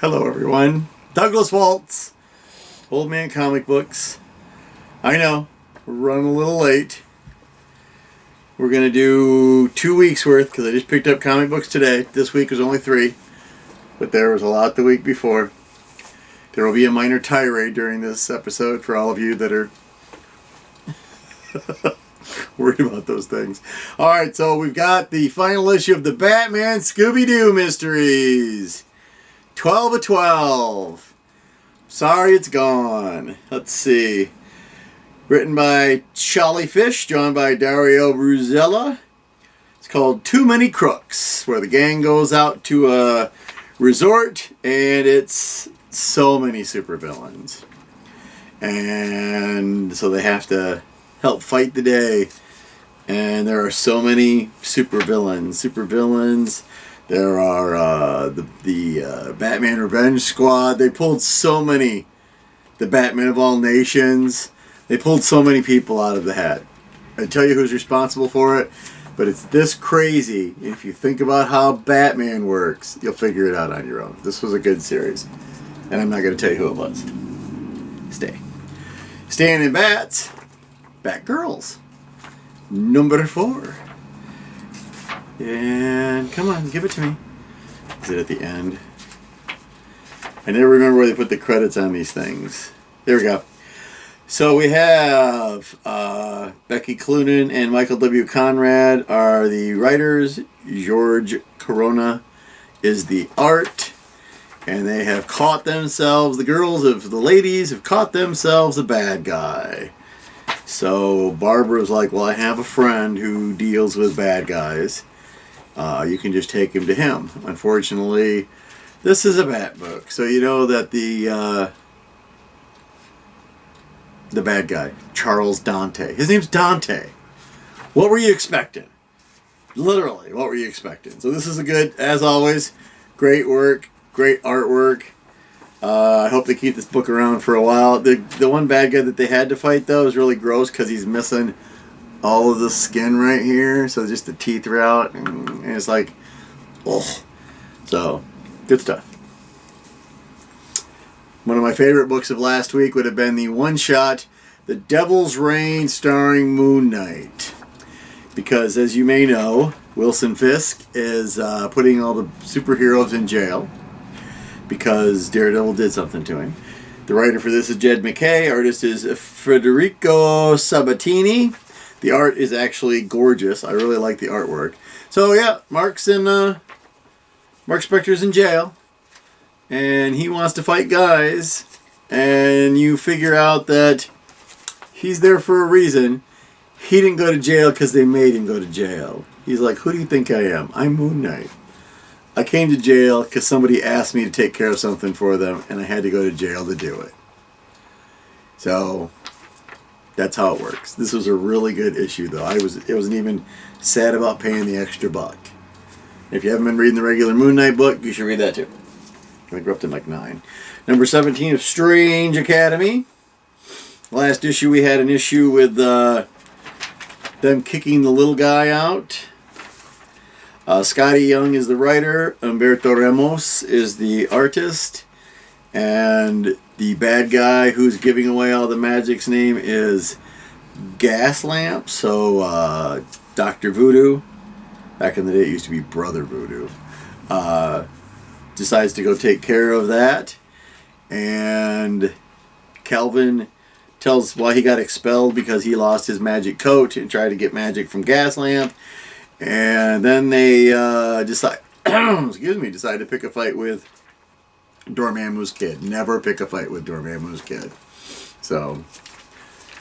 Hello everyone, Douglas Waltz, Old Man Comic Books. I know, we're running a little late. We're going to do 2 weeks worth because I just picked up comic books today. This week was only 3, but there was a lot the week before. There will be a minor tirade during this episode for all of you that are worried about those things. Alright, so we've got the final issue of the Batman Scooby-Doo Mysteries. 12 of 12. Sorry it's gone. Let's see. Written by Charlie Fish, drawn by Dario Bruzella. It's called Too Many Crooks, where the gang goes out to a resort and it's so many supervillains. And so they have to help fight the day. And there are so many supervillains. There are the Batman Revenge Squad. They pulled so many. The Batman of All Nations. They pulled so many people out of the hat. I tell you who's responsible for it, but it's this crazy. If you think about how Batman works, you'll figure it out on your own. This was a good series. And I'm not going to tell you who it was. Staying in Bats, Batgirls. Number 4. And come on, give it to me. Is it at the end? I never remember where they put the credits on these things. There we go. So we have Becky Cloonan and Michael W. Conrad are the writers. George Corona is the art. And they have caught themselves, the ladies have caught themselves a bad guy. So Barbara's like, well, I have a friend who deals with bad guys. You can just take him to him. Unfortunately, this is a Bat book, so you know that the bad guy, Charles Dante. His name's Dante. What were you expecting? Literally, what were you expecting? So this is a good, as always, great work, great artwork. I hope they keep this book around for a while. The one bad guy that they had to fight, though, is really gross because he's missing all of the skin right here, so just the teeth are out, and it's like, oh. So, good stuff. One of my favorite books of last week would have been the one-shot, The Devil's Reign, starring Moon Knight. Because, as you may know, Wilson Fisk is putting all the superheroes in jail because Daredevil did something to him. The writer for this is Jed MacKay. Artist is Federico Sabatini. The art is actually gorgeous. I really like the artwork. So yeah, Mark Spector's in jail, and he wants to fight guys, and you figure out that he's there for a reason. He didn't go to jail because they made him go to jail. He's like, who do you think I am? I'm Moon Knight. I came to jail because somebody asked me to take care of something for them, and I had to go to jail to do it. So that's how it works. This was a really good issue, though. It wasn't even sad about paying the extra buck. If you haven't been reading the regular Moon Knight book, you should read that too. I think we're up to like 9. Number 17 of Strange Academy. Last issue we had an issue with them kicking the little guy out. Scotty Young is the writer. Humberto Ramos is the artist. And the bad guy who's giving away all the magic's name is Gaslamp. So Dr. Voodoo, back in the day it used to be Brother Voodoo, decides to go take care of that. And Calvin tells why he got expelled because he lost his magic coat and tried to get magic from Gaslamp. And then they decide to pick a fight with Dormammu's kid. Never pick a fight with Dormammu's kid. So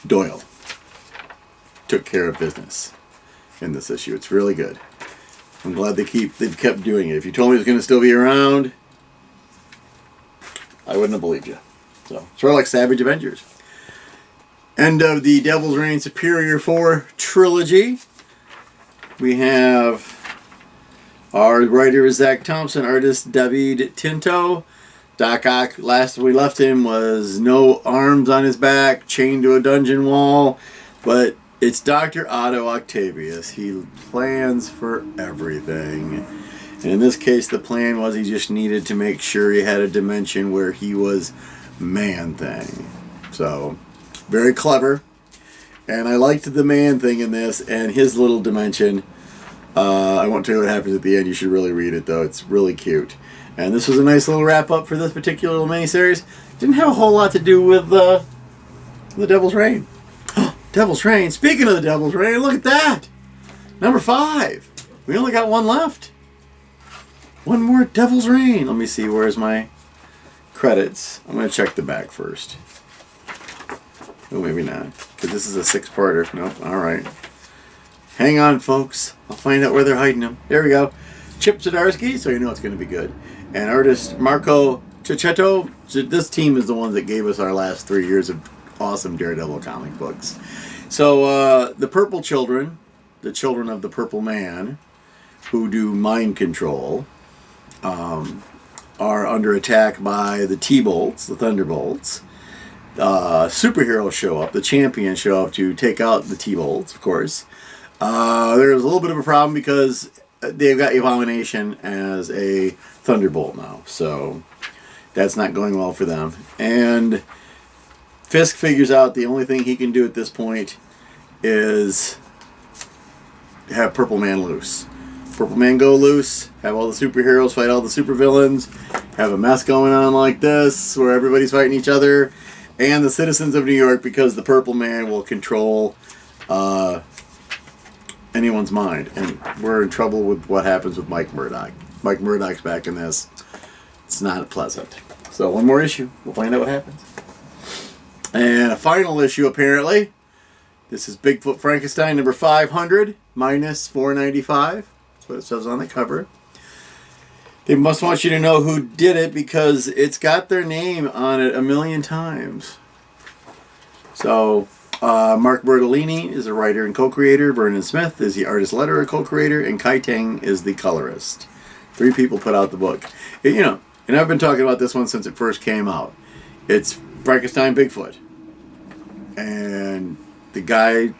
Doyle took care of business in this issue. It's really good. I'm glad they've kept doing it. If you told me it was going to still be around, I wouldn't have believed you. So sort of like Savage Avengers. End of the Devil's Reign Superior 4 trilogy. We have our writer is Zach Thompson, artist David Tinto. Doc Ock, last we left him was no arms on his back, chained to a dungeon wall, but it's Dr. Otto Octavius. He plans for everything. And in this case, the plan was he just needed to make sure he had a dimension where he was Man-Thing. So, very clever. And I liked the Man-Thing in this and his little dimension. I won't tell you what happens at the end. You should really read it, though. It's really cute. And this was a nice little wrap-up for this particular little miniseries. Didn't have a whole lot to do with the Devil's Reign. Devil's Reign. Speaking of the Devil's Reign, look at that. Number 5. We only got one left. One more Devil's Reign. Let me see. Where's my credits? I'm going to check the back first. Oh, maybe not. Because this is a 6-parter. Nope. All right. Hang on, folks. I'll find out where they're hiding them. There we go. Chip Zdarsky, so you know it's going to be good. And artist Marco Cicchetto. This team is the ones that gave us our last 3 years of awesome Daredevil comic books. So, the Purple Children, the children of the Purple Man, who do mind control, are under attack by the T-Bolts, the Thunderbolts. Superheroes show up, the champions show up to take out the T-Bolts, of course. There's a little bit of a problem because they've got Abomination as a Thunderbolt now, so that's not going well for them. And Fisk figures out the only thing he can do at this point is have Purple Man loose. Purple Man go loose, have all the superheroes fight all the supervillains, have a mess going on like this where everybody's fighting each other, and the citizens of New York, because the Purple Man will control anyone's mind. And we're in trouble with what happens with Mike Murdock. Mike Murdock's back in this. It's not pleasant. So one more issue. We'll find out what happens. And a final issue, apparently. This is Bigfoot Frankenstein number 500 minus $4.95. That's what it says on the cover. They must want you to know who did it because it's got their name on it a million times. So, Mark Bertolini is the writer and co-creator. Vernon Smith is the artist letterer co-creator. And Kai Teng is the colorist. 3 people put out the book. And I've been talking about this one since it first came out. It's Frankenstein Bigfoot. And the guy,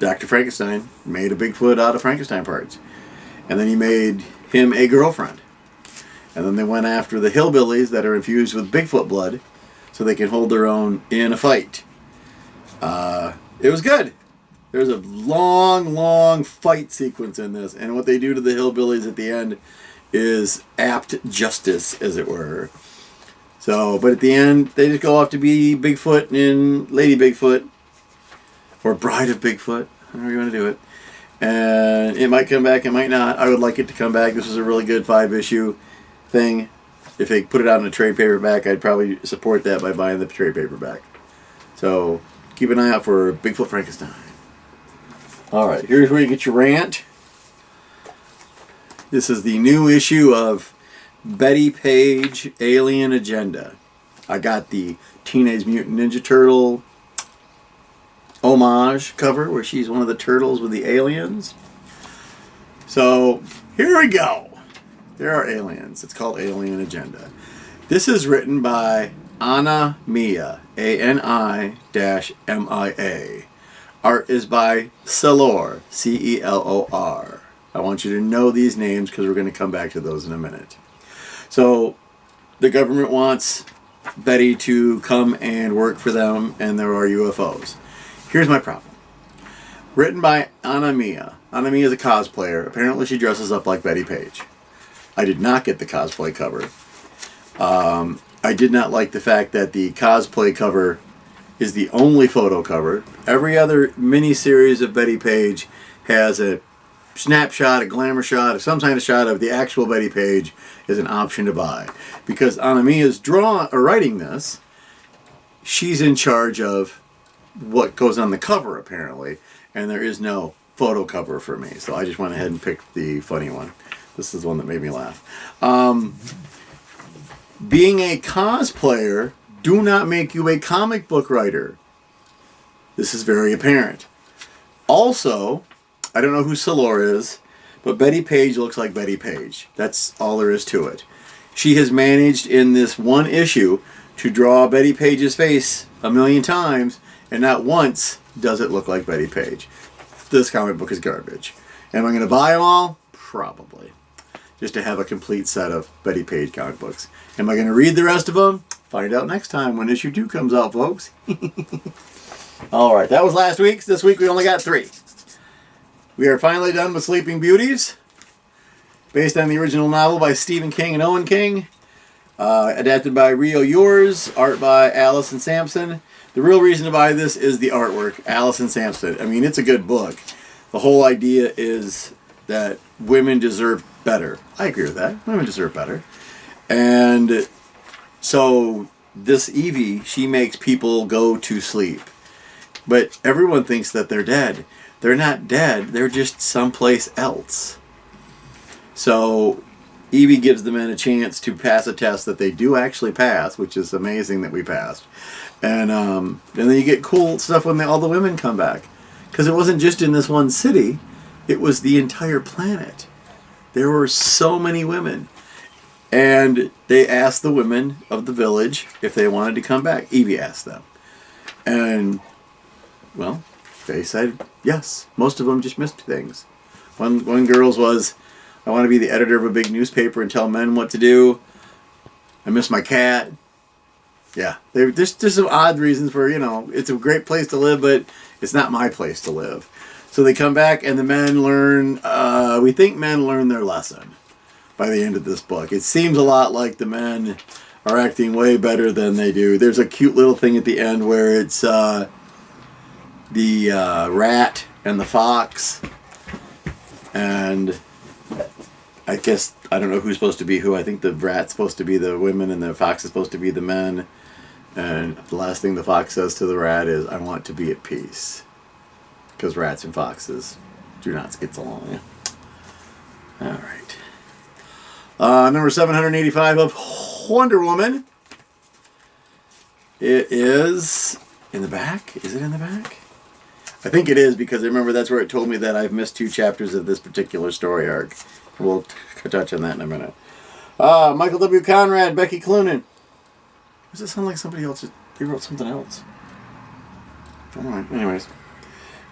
Dr. Frankenstein, made a Bigfoot out of Frankenstein parts. And then he made him a girlfriend. And then they went after the hillbillies that are infused with Bigfoot blood so they can hold their own in a fight. It was good. There's a long, long fight sequence in this. And what they do to the hillbillies at the end is apt justice, as it were. So, but at the end, they just go off to be Bigfoot and Lady Bigfoot. Or Bride of Bigfoot. However you want to do it. And it might come back, it might not. I would like it to come back. This was a really good 5-issue thing. If they put it out in a trade paperback, I'd probably support that by buying the trade paperback. So keep an eye out for Bigfoot Frankenstein. Alright, here's where you get your rant. This is the new issue of Betty Page Alien Agenda. I got the Teenage Mutant Ninja Turtle homage cover where she's one of the turtles with the aliens. So here we go. There are aliens. It's called Alien Agenda. This is written by Anna Mia, ANI-MIA. Art is by Celor, CELOR. I want you to know these names because we're going to come back to those in a minute. So the government wants Betty to come and work for them, and there are UFOs. Here's my problem. Written by Anna Mia. Anna Mia is a cosplayer. Apparently she dresses up like Betty Page. I did not get the cosplay cover. I did not like the fact that the cosplay cover is the only photo cover. Every other mini-series of Betty Page has a snapshot, a glamour shot, or some kind of shot of the actual Betty Page is an option to buy. Because Anna Mia is writing this, she's in charge of what goes on the cover, apparently, and there is no photo cover for me. So I just went ahead and picked the funny one. This is the one that made me laugh. Being a cosplayer do not make you a comic book writer. This is very apparent. Also, I don't know who Celor is, but Betty Page looks like Betty Page. That's all there is to it. She has managed in this one issue to draw Betty Page's face a million times, and not once does it look like Betty Page. This comic book is garbage. Am I going to buy them all? Probably. just to have a complete set of Betty Page comic books. Am I going to read the rest of them? Find out next time when issue 2 comes out, folks. All right, that was last week's. This week we only got 3. We are finally done with Sleeping Beauties, based on the original novel by Stephen King and Owen King, adapted by Rio Yours, art by Allison Sampson. The real reason to buy this is the artwork, Allison Sampson. I mean, it's a good book. The whole idea is that women deserve better. I agree with that. Women deserve better. And so this Evie, she makes people go to sleep. But everyone thinks that they're dead. They're not dead. They're just someplace else. So Evie gives the men a chance to pass a test that they do actually pass, which is amazing that we passed. And then you get cool stuff when all the women come back. Because it wasn't just in this one city. It was the entire planet. There were so many women. And they asked the women of the village if they wanted to come back. Evie asked them. And, well, they said yes. Most of them just missed things. One girl's was, I want to be the editor of a big newspaper and tell men what to do. I miss my cat. Yeah, there's some odd reasons for, it's a great place to live, but it's not my place to live. So they come back and the men learn, we think men learn their lesson by the end of this book. It seems a lot like the men are acting way better than they do. There's a cute little thing at the end where it's the rat and the fox. And I guess, I don't know who's supposed to be who. I think the rat's supposed to be the women and the fox is supposed to be the men. And the last thing the fox says to the rat is, I want to be at peace. Because rats and foxes do not get along. All right. Number 785 of Wonder Woman. It is in the back. Is it in the back? I think it is, because I remember that's where it told me that I've missed 2 chapters of this particular story arc. We'll touch on that in a minute. Michael W. Conrad, Becky Cloonan. Does it sound like somebody else? They wrote something else. All right. Anyways.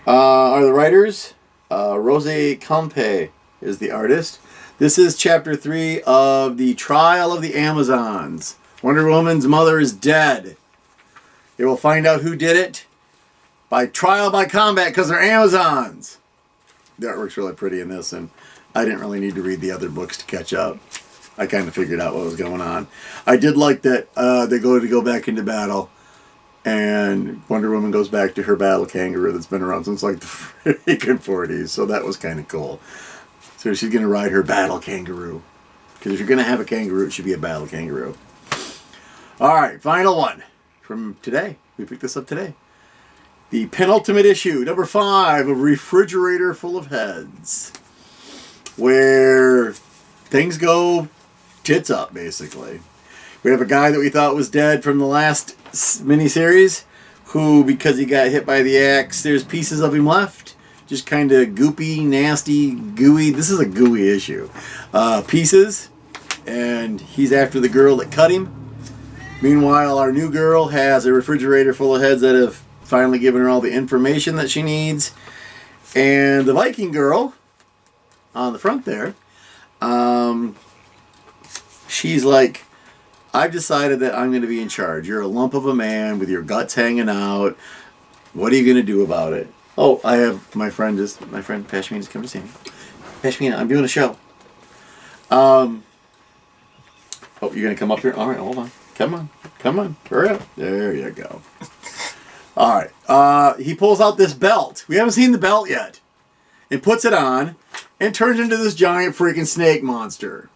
Are the writers? Rose Campe is the artist. This is chapter 3 of The Trial of the Amazons. Wonder Woman's mother is dead. They will find out who did it by trial by combat because they're Amazons. The artwork's really pretty in this, and I didn't really need to read the other books to catch up. I kind of figured out what was going on. I did like that they go back into battle, and Wonder Woman goes back to her battle kangaroo that's been around since like the freaking 40s, so that was kind of cool. So she's going to ride her battle kangaroo. Because if you're going to have a kangaroo, it should be a battle kangaroo. All right, final one from today. We picked this up today. The penultimate issue, number 5, of Refrigerator Full of Heads. Where things go tits up, basically. We have a guy that we thought was dead from the last miniseries, who, because he got hit by the axe, there's pieces of him left. Just kind of goopy, nasty, gooey. This is a gooey issue. Pieces. And he's after the girl that cut him. Meanwhile, our new girl has a refrigerator full of heads that have finally given her all the information that she needs. And the Viking girl on the front there, she's like, I've decided that I'm going to be in charge. You're a lump of a man with your guts hanging out. What are you going to do about it? Oh, I have my friend Pashimina is coming to see me. Pashimina, I'm doing a show. Oh, you're going to come up here? All right, hold on. Come on. Hurry up. There you go. All right. He pulls out this belt. We haven't seen the belt yet. And puts it on and turns into this giant freaking snake monster.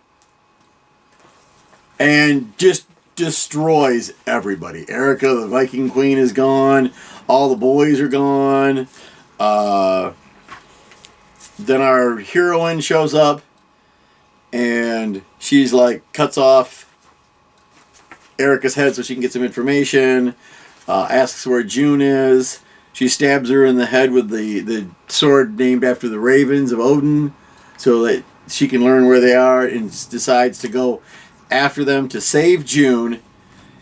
And just destroys everybody. Erica, the Viking Queen, is gone. All the boys are gone. Then our heroine shows up. And she's like, cuts off Erica's head so she can get some information. Asks where June is. She stabs her in the head with the sword named after the ravens of Odin, so that she can learn where they are, and decides to go after them to save June,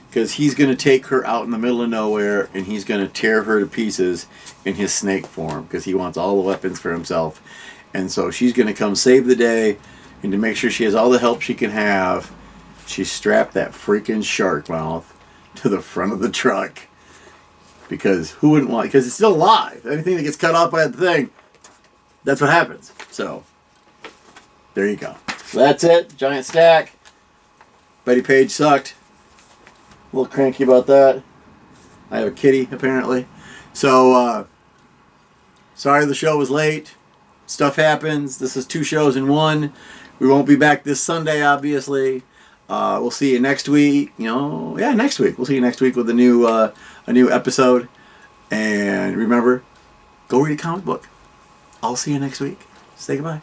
because he's going to take her out in the middle of nowhere and he's going to tear her to pieces in his snake form, because he wants all the weapons for himself. And so she's going to come save the day, And to make sure she has all the help she can have, she strapped that freaking shark mouth to the front of the truck. Because who wouldn't want... Because it's still alive. Anything that gets cut off by the thing, that's what happens. So, there you go. So that's it. Giant stack. Betty Page sucked. A little cranky about that. I have a kitty, apparently. So, sorry the show was late. Stuff happens. This is 2 shows in 1. We won't be back this Sunday, obviously. We'll see you next week. Next week. We'll see you next week with a new episode. And remember, go read a comic book. I'll see you next week. Say goodbye.